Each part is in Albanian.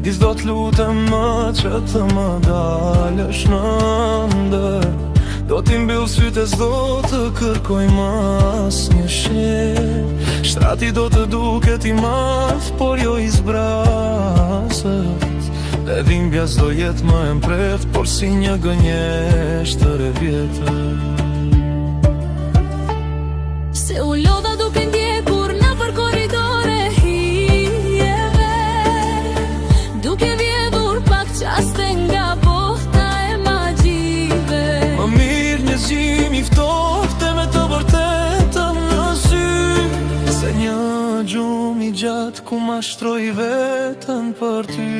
Mjedis do t'lutem më që të më dalësh në ndër. Do t'i mbyll sytë e s'do të kërkoj mas një shqip. Shtrati do të duket i madh, por jo i zbrasët. Dhe dhimbja s'do jetë më e mpret, por si një gënjeshtër e vjetër. Se u lodha duke ndjekur në për korridore hijeve, duke vjedhur pak qaste nga bota e magjive. Më mirë një zim i ftofte me të vërtetën në sy, se një gjumë i gjatë ku ma shtroj vetën për ty.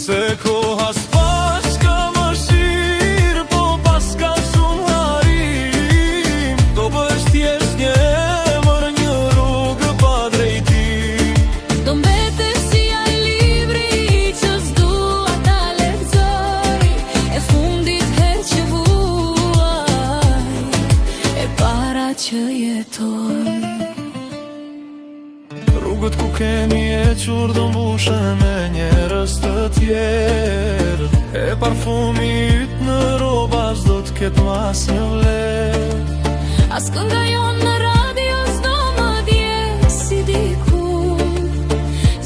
Se koha s'pas ka më shirë, po pas ka shumë harim. Do bësh thjesht një emër, një rrugë pa drejtim. Do mbetesh si ai libri që s'dua ta lexoj, e fundit her që vuaj, e para që jetoj. Rrugët ku kemi hequr do mbushen me njerëz të tjerë, e parfumi yt në roba s'do t'ket mas një vlerë. As kënga jon në radio s'do më dje si diku,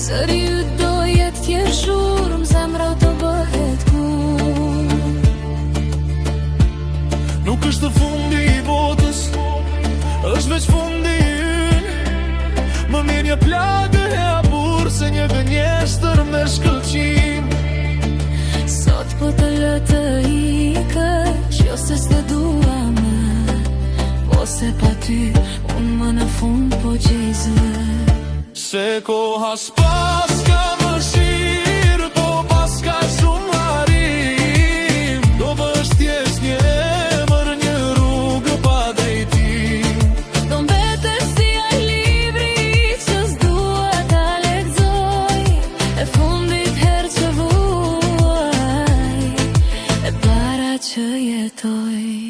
zëri yt do jetë tjerë shurëm, zemra të bëhet kum. Nuk është fundi i botës, është veç fundi ynë. Më mirë një plagë e hapur se një gënjeshtër me shkëlqim. Sot po të lë të ikësh, jo se s'të dua më, po se pa ty unë më në fund po gjejzë. Se koha s'pas ka më shirë, po pas ka shumë harim. Do bësh thjesht një emër, një rrugë pa drejtim. Do mbetesh si ai libri që s'dua ta lexoj, e fundit her që vuaj, e para që jetoj.